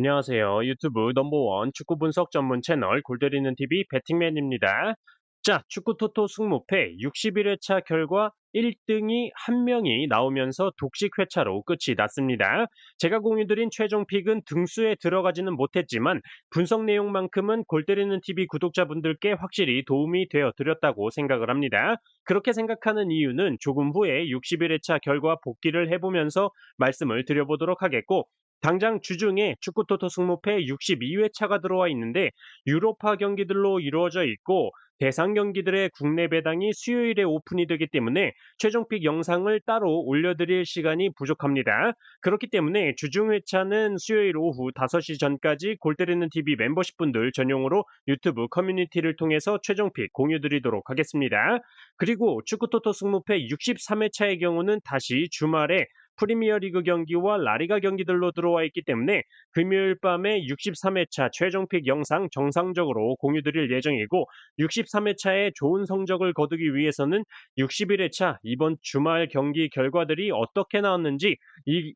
안녕하세요. 유튜브 넘버원 축구 분석 전문 채널 골때리는 TV 배팅맨입니다. 자, 축구 토토 승무패 61회차 결과 1등이 한 명이 나오면서 독식 회차로 끝이 났습니다. 제가 공유드린 최종 픽은 등수에 들어가지는 못했지만 분석 내용만큼은 골때리는 TV 구독자분들께 확실히 도움이 되어 드렸다고 생각을 합니다. 그렇게 생각하는 이유는 조금 후에 61회차 결과 복귀를 해보면서 말씀을 드려보도록 하겠고, 당장 주중에 축구토토 승무패 62회차가 들어와 있는데 유로파 경기들로 이루어져 있고 대상 경기들의 국내 배당이 수요일에 오픈이 되기 때문에 최종픽 영상을 따로 올려드릴 시간이 부족합니다. 그렇기 때문에 주중 회차는 수요일 오후 5시 전까지 골때리는 TV 멤버십 분들 전용으로 유튜브 커뮤니티를 통해서 최종픽 공유드리도록 하겠습니다. 그리고 축구토토 승무패 63회차의 경우는 다시 주말에 프리미어리그 경기와 라리가 경기들로 들어와 있기 때문에 금요일 밤에 63회차 최종픽 영상 정상적으로 공유드릴 예정이고, 63회차에 좋은 성적을 거두기 위해서는 61회차 이번 주말 경기 결과들이 어떻게 나왔는지,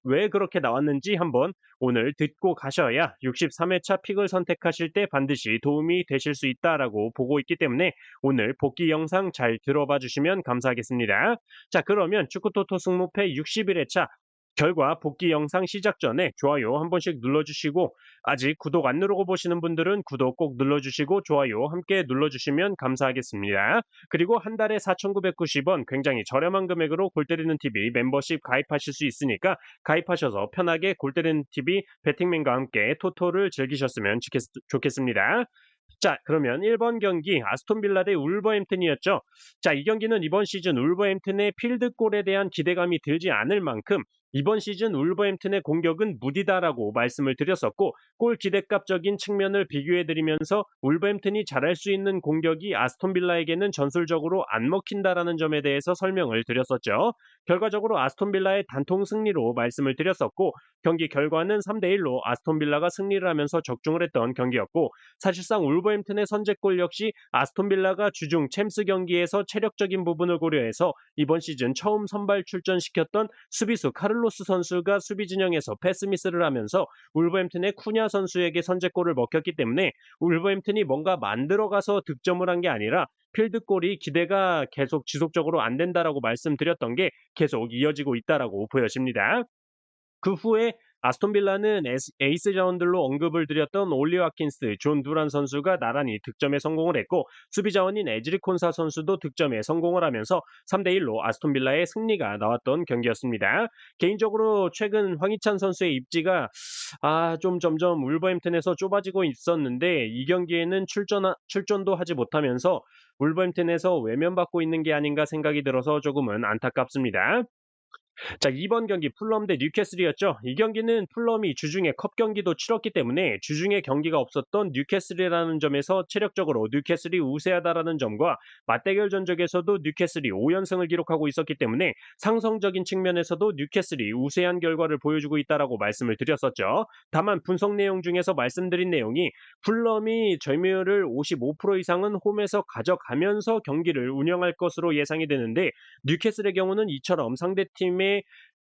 왜 그렇게 나왔는지 한번 오늘 듣고 가셔야 63회차 픽을 선택하실 때 반드시 도움이 되실 수 있다라고 보고 있기 때문에 오늘 복귀 영상 잘 들어봐 주시면 감사하겠습니다. 자, 그러면 축구토토 승무패 61회차 결과 복귀 영상 시작 전에 좋아요 한 번씩 눌러주시고, 아직 구독 안 누르고 보시는 분들은 구독 꼭 눌러주시고 좋아요 함께 눌러주시면 감사하겠습니다. 그리고 한 달에 4,990원 굉장히 저렴한 금액으로 골때리는 TV 멤버십 가입하실 수 있으니까 가입하셔서 편하게 골때리는 TV 배팅맨과 함께 토토를 즐기셨으면 좋겠습니다. 자, 그러면 1번 경기 아스톤빌라 대 울버햄튼이었죠. 자, 이 경기는 이번 시즌 울버햄튼의 필드골에 대한 기대감이 들지 않을 만큼 이번 시즌 울버햄튼의 공격은 무디다라고 말씀을 드렸었고, 골 기대값적인 측면을 비교해드리면서 울버햄튼이 잘할 수 있는 공격이 아스톤빌라에게는 전술적으로 안 먹힌다라는 점에 대해서 설명을 드렸었죠. 결과적으로 아스톤빌라의 단통 승리로 말씀을 드렸었고, 경기 결과는 3대1로 아스톤빌라가 승리를 하면서 적중을 했던 경기였고, 사실상 울버햄튼의 선제골 역시 아스톤빌라가 주중 챔스 경기에서 체력적인 부분을 고려해서 이번 시즌 처음 선발 출전시켰던 수비수 카를로스 선수가 수비 진영에서 패스 미스를 하면서 울버햄튼의 쿠냐 선수에게 선제골을 먹혔기 때문에 울버햄튼이 뭔가 만들어가서 득점을 한 게 아니라 필드골이 기대가 계속 지속적으로 안 된다라고 말씀드렸던 게 계속 이어지고 있다라고 보여집니다. 그 후에 아스톤빌라는 에이스 자원들로 언급을 드렸던 올리 와킨스, 존 두란 선수가 나란히 득점에 성공을 했고, 수비 자원인 에즈리 콘사 선수도 득점에 성공을 하면서 3대1로 아스톤빌라의 승리가 나왔던 경기였습니다. 개인적으로 최근 황희찬 선수의 입지가 좀 점점 울버햄튼에서 좁아지고 있었는데 이 경기에는 출전도 하지 못하면서 울버햄튼에서 외면받고 있는 게 아닌가 생각이 들어서 조금은 안타깝습니다. 자, 이번 경기 풀럼 대 뉴캐슬이었죠. 이 경기는 풀럼이 주중에 컵 경기도 치렀기 때문에 주중에 경기가 없었던 뉴캐슬이라는 점에서 체력적으로 뉴캐슬이 우세하다라는 점과 맞대결 전적에서도 뉴캐슬이 5연승을 기록하고 있었기 때문에 상성적인 측면에서도 뉴캐슬이 우세한 결과를 보여주고 있다라고 말씀을 드렸었죠. 다만 분석 내용 중에서 말씀드린 내용이 풀럼이 점유율을 55% 이상은 홈에서 가져가면서 경기를 운영할 것으로 예상이 되는데, 뉴캐슬의 경우는 이처럼 상대팀의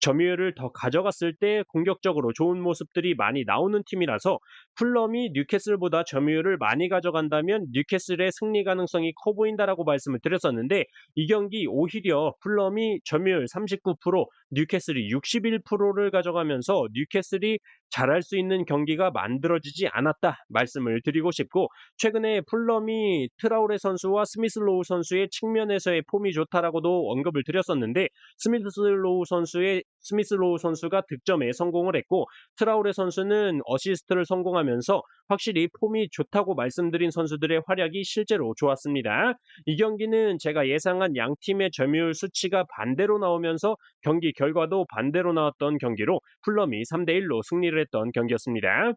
점유율을 더 가져갔을 때 공격적으로 좋은 모습들이 많이 나오는 팀이라서 풀럼이 뉴캐슬보다 점유율을 많이 가져간다면 뉴캐슬의 승리 가능성이 커 보인다라고 말씀을 드렸었는데, 이 경기 오히려 풀럼이 점유율 39%, 뉴캐슬이 61%를 가져가면서 뉴캐슬이 잘할 수 있는 경기가 만들어지지 않았다 말씀을 드리고 싶고, 최근에 풀럼이 트라우레 선수와 스미스 로우 선수의 측면에서의 폼이 좋다라고도 언급을 드렸었는데, 스미스 로우 선수가 득점에 성공을 했고 트라우레 선수는 어시스트를 성공하면서 확실히 폼이 좋다고 말씀드린 선수들의 활약이 실제로 좋았습니다. 이 경기는 제가 예상한 양 팀의 점유율 수치가 반대로 나오면서 경기 결과도 반대로 나왔던 경기로 풀럼이 3대1로 승리를 했던 경기였습니다.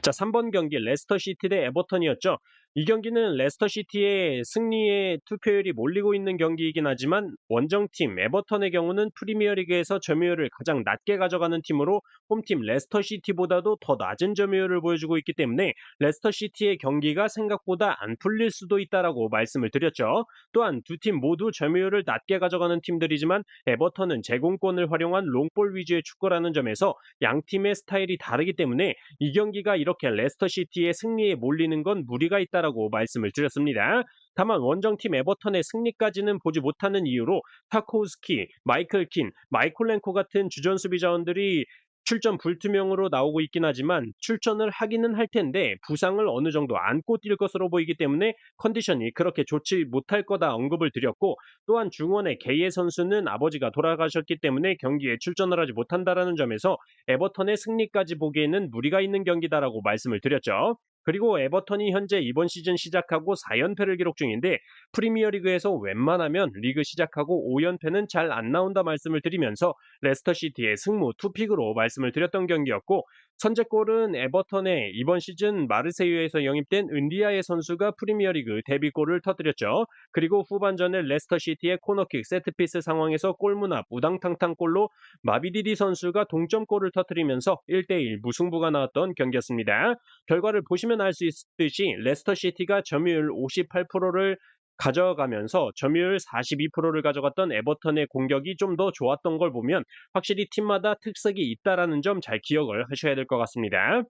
자, 3번 경기 레스터 시티 대 에버턴이었죠. 이 경기는 레스터시티의 승리에 투표율이 몰리고 있는 경기이긴 하지만 원정팀 에버턴의 경우는 프리미어리그에서 점유율을 가장 낮게 가져가는 팀으로 홈팀 레스터시티보다도 더 낮은 점유율을 보여주고 있기 때문에 레스터시티의 경기가 생각보다 안 풀릴 수도 있다라고 말씀을 드렸죠. 또한 두 팀 모두 점유율을 낮게 가져가는 팀들이지만 에버턴은 제공권을 활용한 롱볼 위주의 축구라는 점에서 양 팀의 스타일이 다르기 때문에 이 경기가 이렇게 레스터시티의 승리에 몰리는 건 무리가 있다라고 말씀을 드렸습니다. 다만 원정팀 에버턴의 승리까지는 보지 못하는 이유로 타코우스키, 마이클 킨, 마이콜렌코 같은 주전 수비 자원들이 출전 불투명으로 나오고 있긴 하지만 출전을 하기는 할 텐데 부상을 어느 정도 안고 뛸 것으로 보이기 때문에 컨디션이 그렇게 좋지 못할 거다 언급을 드렸고, 또한 중원의 게이에 선수는 아버지가 돌아가셨기 때문에 경기에 출전을 하지 못한다라는 점에서 에버턴의 승리까지 보기에는 무리가 있는 경기다라고 말씀을 드렸죠. 그리고 에버턴이 현재 이번 시즌 시작하고 4연패를 기록 중인데 프리미어리그에서 웬만하면 리그 시작하고 5연패는 잘 안 나온다 말씀을 드리면서 레스터시티의 승무 투픽으로 말씀을 드렸던 경기였고, 선제골은 에버턴의 이번 시즌 마르세유에서 영입된 은디아예 선수가 프리미어리그 데뷔골을 터뜨렸죠. 그리고 후반전에 레스터시티의 코너킥 세트피스 상황에서 골문 앞 우당탕탕 골로 마비디디 선수가 동점골을 터뜨리면서 1대1 무승부가 나왔던 경기였습니다. 결과를 보시면 알 수 있듯이 레스터시티가 점유율 58%를 가져가면서 점유율 42%를 가져갔던 에버턴의 공격이 좀 더 좋았던 걸 보면 확실히 팀마다 특색이 있다라는 점 잘 기억을 하셔야 될 것 같습니다.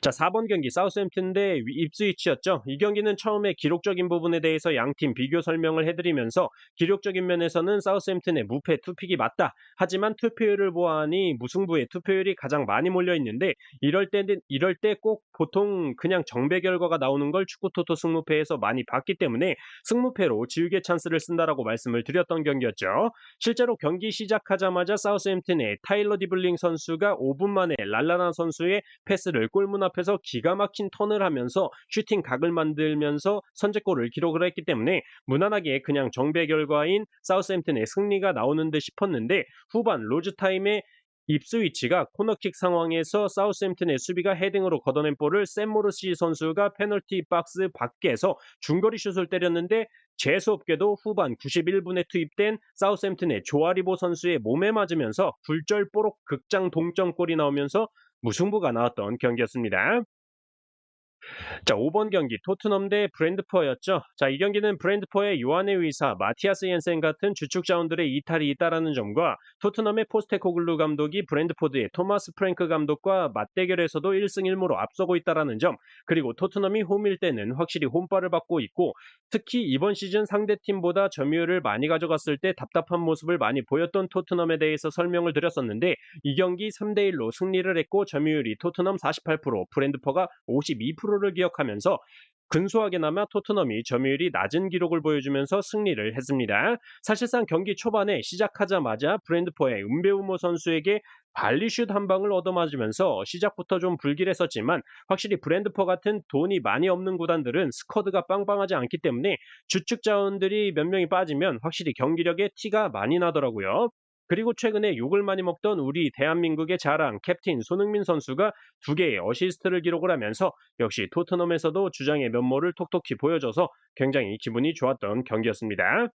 자, 4번 경기 사우스햄튼 대 입스위치였죠. 이 경기는 처음에 기록적인 부분에 대해서 양팀 비교 설명을 해드리면서 기록적인 면에서는 사우스햄튼의 무패 투픽이 맞다. 하지만 투표율을 보아하니 무승부의 투표율이 가장 많이 몰려 있는데 이럴 때 꼭 보통 그냥 정배 결과가 나오는 걸 축구토토 승무패에서 많이 봤기 때문에 승무패로 지우개 찬스를 쓴다라고 말씀을 드렸던 경기였죠. 실제로 경기 시작하자마자 사우스햄튼의 타일러 디블링 선수가 5분 만에 랄라나 선수의 패스를 골문 앞에서 기가 막힌 턴을 하면서 슈팅 각을 만들면서 선제골을 기록을 했기 때문에 무난하게 그냥 정배 결과인 사우스햄튼의 승리가 나오는 듯 싶었는데 후반 로즈타임에 입스위치가 코너킥 상황에서 사우스햄튼의 수비가 헤딩으로 걷어낸 볼을 샘 모르시 선수가 페널티 박스 밖에서 중거리 슛을 때렸는데 재수없게도 후반 91분에 투입된 사우스햄튼의 조아리보 선수의 몸에 맞으면서 굴절뽀록 극장 동점골이 나오면서 무승부가 나왔던 경기였습니다. 자, 5번 경기 토트넘 대 브랜드퍼였죠. 자, 이 경기는 브랜드퍼의 요한의 의사 마티아스 옌센 같은 주축 자원들의 이탈이 있다라는 점과 토트넘의 포스테코글루 감독이 브랜드포드의 토마스 프랭크 감독과 맞대결에서도 1승 1무로 앞서고 있다라는 점, 그리고 토트넘이 홈일 때는 확실히 홈발을 받고 있고 특히 이번 시즌 상대팀보다 점유율을 많이 가져갔을 때 답답한 모습을 많이 보였던 토트넘에 대해서 설명을 드렸었는데 이 경기 3대1로 승리를 했고 점유율이 토트넘 48%, 브랜드퍼가 52%를 기록하면서 근소하게나마 토트넘이 점유율이 낮은 기록을 보여주면서 승리를 했습니다. 사실상 경기 초반에 시작하자마자 브랜드포의 은베우모 선수에게 발리슛 한 방을 얻어맞으면서 시작부터 좀 불길했었지만 확실히 브랜드포 같은 돈이 많이 없는 구단들은 스쿼드가 빵빵하지 않기 때문에 주축 자원들이 몇 명이 빠지면 확실히 경기력에 티가 많이 나더라고요. 그리고 최근에 욕을 많이 먹던 우리 대한민국의 자랑 캡틴 손흥민 선수가 2개의 어시스트를 기록을 하면서 역시 토트넘에서도 주장의 면모를 톡톡히 보여줘서 굉장히 기분이 좋았던 경기였습니다.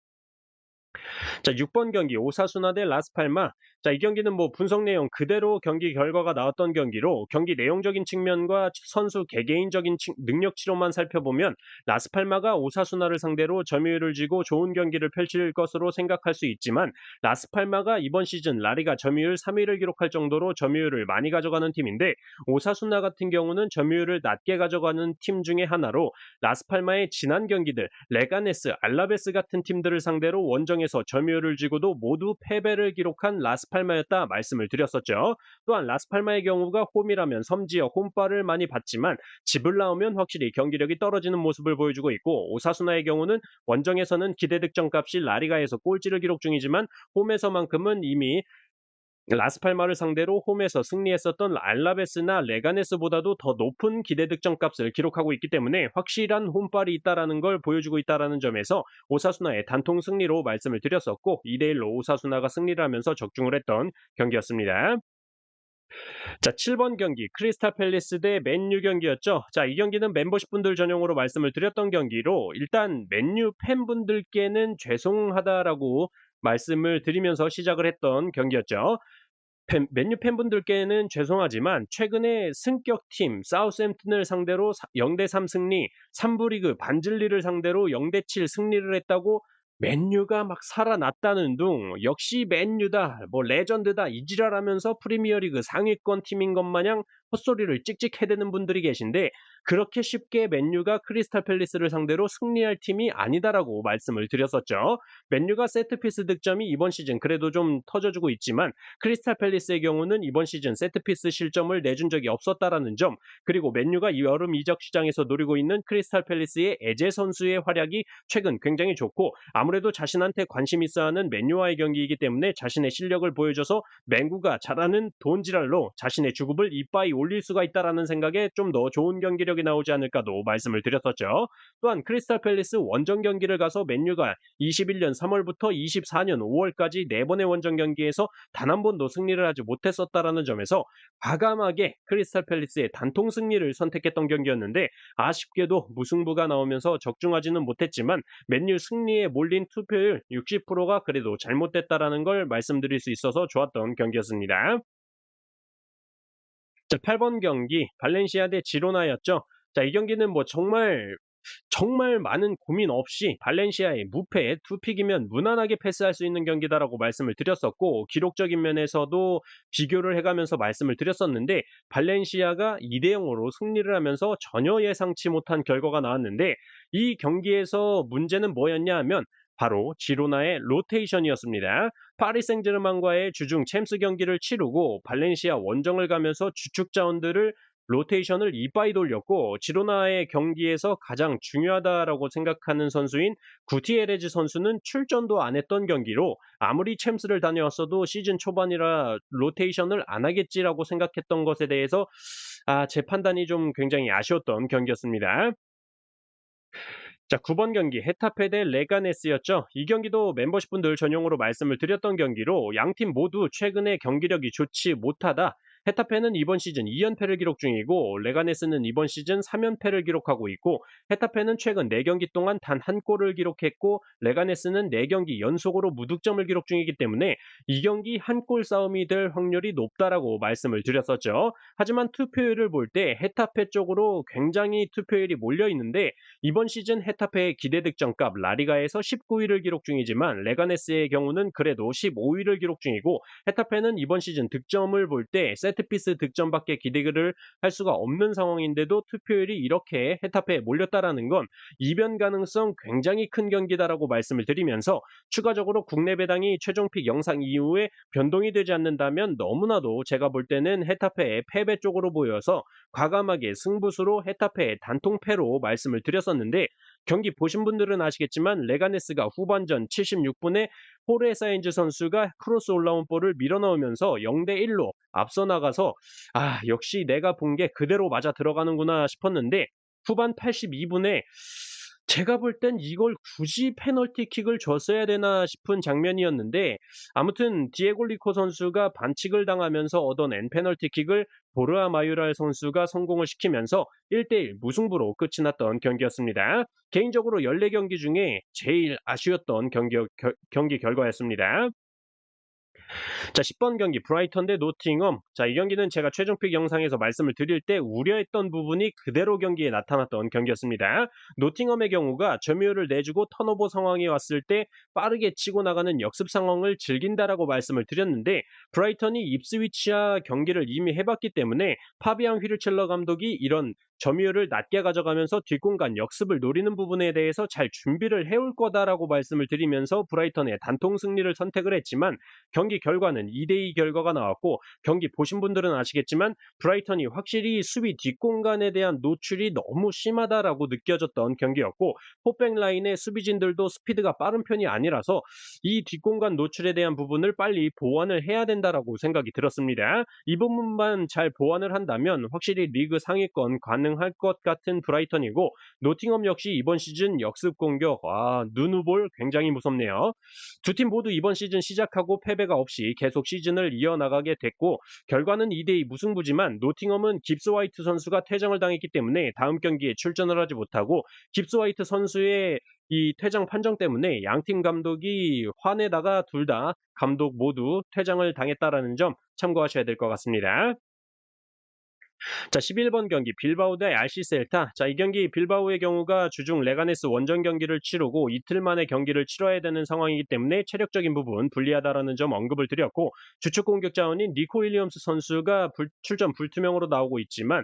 자, 6번 경기 오사수나 대 라스팔마. 자, 이 경기는 뭐 분석 내용 그대로 경기 결과가 나왔던 경기로 경기 내용적인 측면과 선수 개개인적인 능력치로만 살펴보면 라스팔마가 오사수나를 상대로 점유율을 쥐고 좋은 경기를 펼칠 것으로 생각할 수 있지만 라스팔마가 이번 시즌 라리가 점유율 3위를 기록할 정도로 점유율을 많이 가져가는 팀인데 오사수나 같은 경우는 점유율을 낮게 가져가는 팀 중에 하나로 라스팔마의 지난 경기들 레가네스, 알라베스 같은 팀들을 상대로 원정에서 점유율을 쥐고도 모두 패배를 기록한 라스팔마였다 말씀을 드렸었죠. 또한 라스팔마의 경우가 홈이라면 섬지역 홈발을 많이 받지만 집을 나오면 확실히 경기력이 떨어지는 모습을 보여주고 있고 오사수나의 경우는 원정에서는 기대 득점값이 라리가에서 꼴찌를 기록 중이지만 홈에서만큼은 이미 라스팔마를 상대로 홈에서 승리했었던 알라베스나 레가네스보다도 더 높은 기대 득점값을 기록하고 있기 때문에 확실한 홈발이 있다라는 걸 보여주고 있다라는 점에서 오사수나의 단통 승리로 말씀을 드렸었고 2대1로 오사수나가 승리를 하면서 적중을 했던 경기였습니다. 자, 7번 경기 크리스탈 팰리스 대 맨유 경기였죠. 자, 이 경기는 멤버십 분들 전용으로 말씀을 드렸던 경기로 일단 맨유 팬분들께는 죄송하다라고 말씀을 드리면서 시작을 했던 경기였죠. 맨유 팬분들께는 죄송하지만 최근에 승격팀 사우스햄튼을 상대로 0대3 승리, 3부 리그 반질리를 상대로 0대7 승리를 했다고 맨유가 막 살아났다는 둥 역시 맨유다 뭐 레전드다 이 지랄하면서 프리미어리그 상위권 팀인 것 마냥 헛소리를 찍찍 해대는 분들이 계신데 그렇게 쉽게 맨유가 크리스탈 팰리스를 상대로 승리할 팀이 아니다라고 말씀을 드렸었죠. 맨유가 세트피스 득점이 이번 시즌 그래도 좀 터져주고 있지만 크리스탈 팰리스의 경우는 이번 시즌 세트피스 실점을 내준 적이 없었다라는 점, 그리고 맨유가 이 여름 이적 시장에서 노리고 있는 크리스탈 팰리스의 에제 선수의 활약이 최근 굉장히 좋고 아무래도 자신한테 관심 있어하는 맨유와의 경기이기 때문에 자신의 실력을 보여줘서 맨구가 잘하는 돈지랄로 자신의 주급을 이빠이 올릴 수가 있다라는 생각에 좀 더 좋은 경기력이 나오지 않을까도 말씀을 드렸었죠. 또한 크리스탈 팰리스 원정 경기를 가서 맨유가 21년 3월부터 24년 5월까지 4번의 원정 경기에서 단 한 번도 승리를 하지 못했었다라는 점에서 과감하게 크리스탈 팰리스의 단통 승리를 선택했던 경기였는데 아쉽게도 무승부가 나오면서 적중하지는 못했지만 맨유 승리에 몰린 투표율 60%가 그래도 잘못됐다라는 걸 말씀드릴 수 있어서 좋았던 경기였습니다. 자, 8번 경기 발렌시아 대 지로나였죠. 자, 이 경기는 뭐 정말 많은 고민 없이 발렌시아의 무패 투픽이면 무난하게 패스할 수 있는 경기다라고 말씀을 드렸었고 기록적인 면에서도 비교를 해가면서 말씀을 드렸었는데 발렌시아가 2대 0으로 승리를 하면서 전혀 예상치 못한 결과가 나왔는데 이 경기에서 문제는 뭐였냐 하면 바로 지로나의 로테이션이었습니다. 파리 생제르맹과의 주중 챔스 경기를 치르고 발렌시아 원정을 가면서 주축 자원들을 로테이션을 이빠이 돌렸고 지로나의 경기에서 가장 중요하다라고 생각하는 선수인 구티에레즈 선수는 출전도 안 했던 경기로 아무리 챔스를 다녀왔어도 시즌 초반이라 로테이션을 안 하겠지라고 생각했던 것에 대해서 제 판단이 좀 굉장히 아쉬웠던 경기였습니다. 자, 9번 경기 헤타페 대 레가네스였죠. 이 경기도 멤버십 분들 전용으로 말씀을 드렸던 경기로 양팀 모두 최근에 경기력이 좋지 못하다. 헤타페는 이번 시즌 2연패를 기록 중이고 레가네스는 이번 시즌 3연패를 기록하고 있고 헤타페는 최근 4경기 동안 단 한 골을 기록했고 레가네스는 4경기 연속으로 무득점을 기록 중이기 때문에 이 경기 한 골 싸움이 될 확률이 높다라고 말씀을 드렸었죠. 하지만 투표율을 볼 때 헤타페 쪽으로 굉장히 투표율이 몰려 있는데 이번 시즌 헤타페의 기대 득점값 라리가에서 19위를 기록 중이지만 레가네스의 경우는 그래도 15위를 기록 중이고 헤타페는 이번 시즌 득점을 볼 때 세트피스 득점밖에 기대를 할 수가 없는 상황인데도 투표율이 이렇게 헤타페에 몰렸다라는 건 이변 가능성 굉장히 큰 경기다라고 말씀을 드리면서 추가적으로 국내 배당이 최종픽 영상 이후에 변동이 되지 않는다면 너무나도 제가 볼 때는 헤타페의 패배 쪽으로 보여서 과감하게 승부수로 헤타페의 단통패로 말씀을 드렸었는데 경기 보신 분들은 아시겠지만 레가네스가 후반전 76분에 호르헤 사인즈 선수가 크로스 올라온 볼을 밀어넣으면서 0대1로 앞서 나가서 역시 내가 본 게 그대로 맞아 들어가는구나 싶었는데 후반 82분에 제가 볼 땐 이걸 굳이 페널티킥을 줬어야 되나 싶은 장면이었는데 아무튼 디에고 리코 선수가 반칙을 당하면서 얻어낸 페널티킥을 보르아 마유랄 선수가 성공을 시키면서 1대1 무승부로 끝이 났던 경기였습니다. 개인적으로 14경기 중에 제일 아쉬웠던 경기 결과였습니다. 자, 10번 경기 브라이턴 대 노팅엄. 자, 이 경기는 제가 최종픽 영상에서 말씀을 드릴 때 우려했던 부분이 그대로 경기에 나타났던 경기였습니다. 노팅엄의 경우가 점유율을 내주고 턴오버 상황이 왔을 때 빠르게 치고 나가는 역습 상황을 즐긴다라고 말씀을 드렸는데 브라이턴이 입스위치와 경기를 이미 해봤기 때문에 파비앙 휘르첼러 감독이 이런 점유율을 낮게 가져가면서 뒷공간 역습을 노리는 부분에 대해서 잘 준비를 해올 거다라고 말씀을 드리면서 브라이턴의 단통 승리를 선택을 했지만 경기 결과는 2대2 결과가 나왔고 경기 보신 분들은 아시겠지만 브라이턴이 확실히 수비 뒷공간에 대한 노출이 너무 심하다라고 느껴졌던 경기였고 포백 라인의 수비진들도 스피드가 빠른 편이 아니라서 이 뒷공간 노출에 대한 부분을 빨리 보완을 해야 된다라고 생각이 들었습니다. 이 부분만 잘 보완을 한다면 확실히 리그 상위권 가능할 것 같은 브라이턴이고 노팅엄 역시 이번 시즌 역습 공격 누누볼 굉장히 무섭네요. 두 팀 모두 이번 시즌 시작하고 패배가 없이 계속 시즌을 이어나가게 됐고 결과는 2대2 무승부지만 노팅엄은 깁스 화이트 선수가 퇴장을 당했기 때문에 다음 경기에 출전을 하지 못하고 깁스 화이트 선수의 이 퇴장 판정 때문에 양팀 감독이 화내다가 둘 다 감독 모두 퇴장을 당했다라는 점 참고하셔야 될 것 같습니다. 자, 11번 경기 빌바오 대 RC 셀타. 자, 이 경기 빌바오의 경우가 주중 레가네스 원정 경기를 치르고 이틀 만에 경기를 치러야 되는 상황이기 때문에 체력적인 부분 불리하다라는 점 언급을 드렸고 주축 공격 자원인 니코 윌리엄스 선수가 출전 불투명으로 나오고 있지만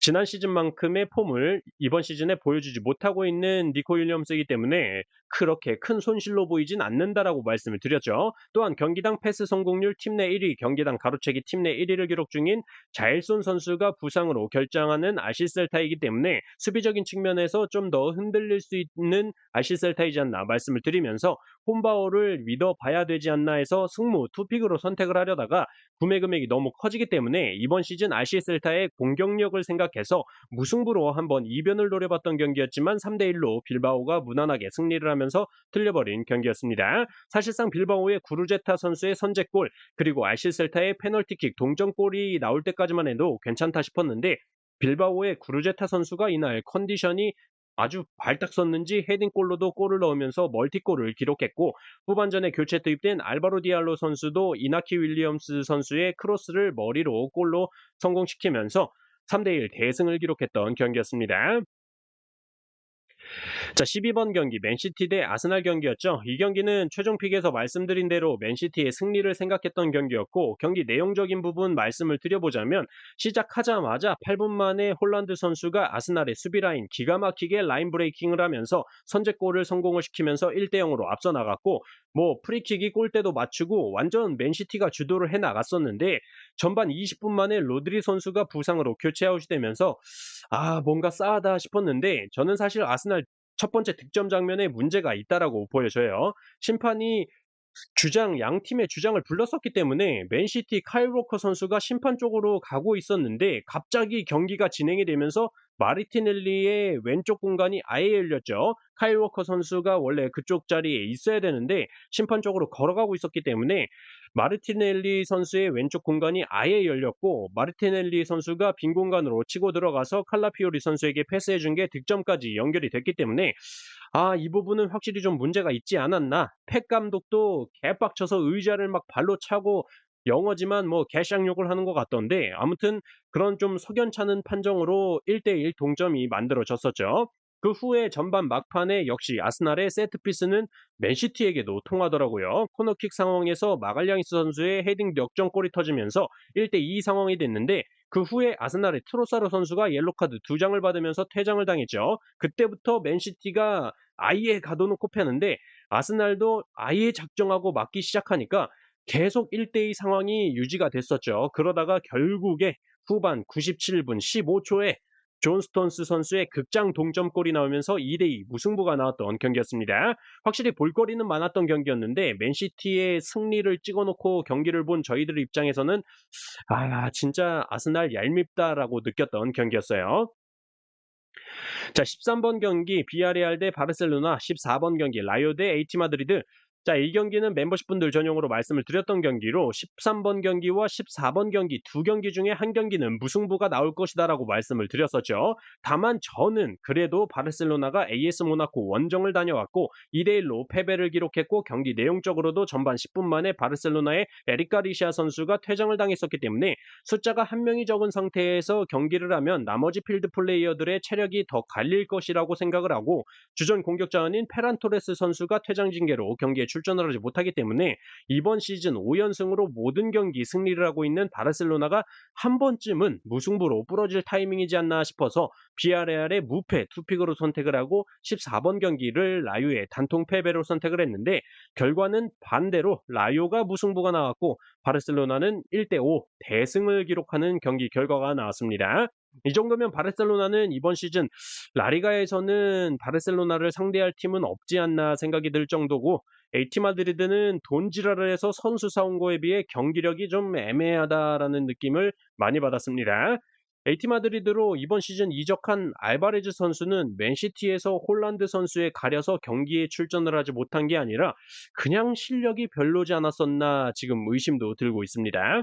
지난 시즌만큼의 폼을 이번 시즌에 보여주지 못하고 있는 니코 윌리엄스이기 때문에 그렇게 큰 손실로 보이진 않는다라고 말씀을 드렸죠. 또한 경기당 패스 성공률 팀 내 1위, 경기당 가로채기 팀 내 1위를 기록 중인 자일손 선수가 부상으로 결장하는 아시셀타이기 때문에 수비적인 측면에서 좀 더 흔들릴 수 있는 아시셀타이지 않나 말씀을 드리면서 홈바오를 믿어봐야 되지 않나 해서 승무 투픽으로 선택을 하려다가 구매 금액이 너무 커지기 때문에 이번 시즌 아시셀타의 공격력을 생각해서 무승부로 한번 이변을 노려봤던 경기였지만 3대1로 빌바오가 무난하게 승리를 하면서 틀려버린 경기였습니다. 사실상 빌바오의 구르제타 선수의 선제골 그리고 아시셀타의 페널티킥 동점골이 나올 때까지만 해도 괜찮다 싶었는데 빌바오의 구르제타 선수가 이날 컨디션이 아주 발딱 섰는지 헤딩골로도 골을 넣으면서 멀티골을 기록했고 후반전에 교체 투입된 알바로 디알로 선수도 이나키 윌리엄스 선수의 크로스를 머리로 골로 성공시키면서 3대1 대승을 기록했던 경기였습니다. 자, 12번 경기 맨시티 대 아스날 경기였죠. 이 경기는 최종 픽에서 말씀드린 대로 맨시티의 승리를 생각했던 경기였고 경기 내용적인 부분 말씀을 드려보자면 시작하자마자 8분 만에 홀란드 선수가 아스날의 수비 라인 기가 막히게 라인 브레이킹을 하면서 선제골을 성공을 시키면서 1대0으로 앞서 나갔고 뭐 프리킥이 골대도 맞추고 완전 맨시티가 주도를 해나갔었는데 전반 20분 만에 로드리 선수가 부상으로 교체 아웃이 되면서 뭔가 싸하다 싶었는데 저는 사실 아스날 첫 번째 득점 장면에 문제가 있다라고 보여져요. 심판이 양 팀의 주장을 불렀었기 때문에 맨시티 카일 워커 선수가 심판 쪽으로 가고 있었는데 갑자기 경기가 진행이 되면서 마르티넬리의 왼쪽 공간이 아예 열렸죠. 카일 워커 선수가 원래 그쪽 자리에 있어야 되는데 심판 쪽으로 걸어가고 있었기 때문에 마르티넬리 선수의 왼쪽 공간이 아예 열렸고 마르티넬리 선수가 빈 공간으로 치고 들어가서 칼라피오리 선수에게 패스해준 게 득점까지 연결이 됐기 때문에 이 부분은 확실히 좀 문제가 있지 않았나. 펩 감독도 개빡쳐서 의자를 막 발로 차고 영어지만 뭐 개쌍욕을 하는 것 같던데 아무튼 그런 좀 석연찮은 판정으로 1대1 동점이 만들어졌었죠. 그 후에 전반 막판에 역시 아스날의 세트피스는 맨시티에게도 통하더라고요. 코너킥 상황에서 마갈량이스 선수의 헤딩 역전골이 터지면서 1대2 상황이 됐는데 그 후에 아스날의 트로사르 선수가 옐로카드 2장을 받으면서 퇴장을 당했죠. 그때부터 맨시티가 아예 가둬놓고 패는데 아스날도 아예 작정하고 막기 시작하니까 계속 1대2 상황이 유지가 됐었죠. 그러다가 결국에 후반 97분 15초에 존 스톤스 선수의 극장 동점골이 나오면서 2대2 무승부가 나왔던 경기였습니다. 확실히 볼거리는 많았던 경기였는데 맨시티의 승리를 찍어놓고 경기를 본 저희들 입장에서는 진짜 아스날 얄밉다라고 느꼈던 경기였어요. 자, 13번 경기 비아레알 대 바르셀로나, 14번 경기 라요 대 에이티 마드리드. 자, 이 경기는 멤버십 분들 전용으로 말씀을 드렸던 경기로 13번 경기와 14번 경기 두 경기 중에 한 경기는 무승부가 나올 것이다라고 말씀을 드렸었죠. 다만 저는 그래도 바르셀로나가 AS 모나코 원정을 다녀왔고 2대1로 패배를 기록했고 경기 내용적으로도 전반 10분 만에 바르셀로나의 에릭 가리시아 선수가 퇴장을 당했었기 때문에 숫자가 한 명이 적은 상태에서 경기를 하면 나머지 필드 플레이어들의 체력이 더 갈릴 것이라고 생각을 하고 주전 공격 자원인 페란 토레스 선수가 퇴장 징계로 경기에 출전을 하지 못하기 때문에 이번 시즌 5연승으로 모든 경기 승리를 하고 있는 바르셀로나가 한 번쯤은 무승부로 부러질 타이밍이지 않나 싶어서 비아레알의 무패 투픽으로 선택을 하고 14번 경기를 라요의 단통 패배로 선택을 했는데 결과는 반대로 라요가 무승부가 나왔고 바르셀로나는 1대5 대승을 기록하는 경기 결과가 나왔습니다. 이 정도면 바르셀로나는 이번 시즌 라리가에서는 바르셀로나를 상대할 팀은 없지 않나 생각이 들 정도고 에이티 마드리드는 돈지랄을 해서 선수 사온 거에 비해 경기력이 좀 애매하다라는 느낌을 많이 받았습니다. AT 마드리드로 이번 시즌 이적한 알바레즈 선수는 맨시티에서 홀란드 선수에 가려서 경기에 출전을 하지 못한 게 아니라 그냥 실력이 별로지 않았었나 지금 의심도 들고 있습니다.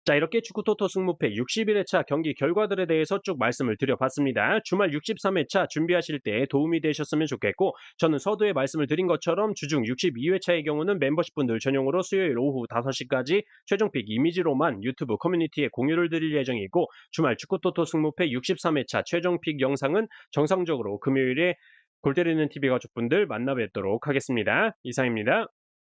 자, 이렇게 축구토토 승무패 61회차 경기 결과들에 대해서 쭉 말씀을 드려봤습니다. 주말 63회차 준비하실 때 도움이 되셨으면 좋겠고, 저는 서두에 말씀을 드린 것처럼 주중 62회차의 경우는 멤버십분들 전용으로 수요일 오후 5시까지 최종픽 이미지로만 유튜브 커뮤니티에 공유를 드릴 예정이고, 주말 축구토토 승무패 63회차 최종픽 영상은 정상적으로 금요일에 골 때리는 TV 가족분들 만나 뵙도록 하겠습니다. 이상입니다.